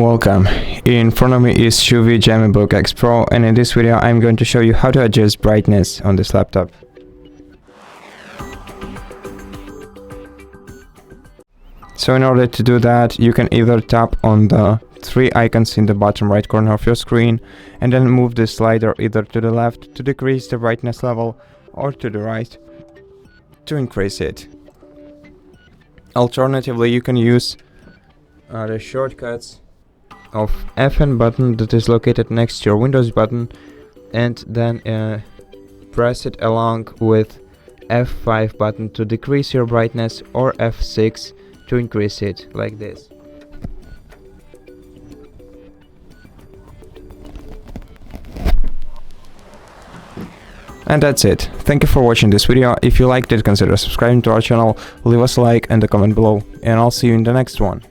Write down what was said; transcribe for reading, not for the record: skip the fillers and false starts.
Welcome. In front of me is CHUWI GemiBook X Pro, and in this video I'm going to show you how to adjust brightness on this laptop. So in order to do that, you can either tap on the three icons in the bottom right corner of your screen and then move the slider either to the left to decrease the brightness level or to the right to increase it. Alternatively, you can use the shortcuts of Fn button that is located next to your Windows button, and then press it along with F5 button to decrease your brightness, or F6 to increase it, like this. And that's it. Thank you for watching this video. If you liked it, consider subscribing to our channel, leave us a like and a comment below, and I'll see you in the next one.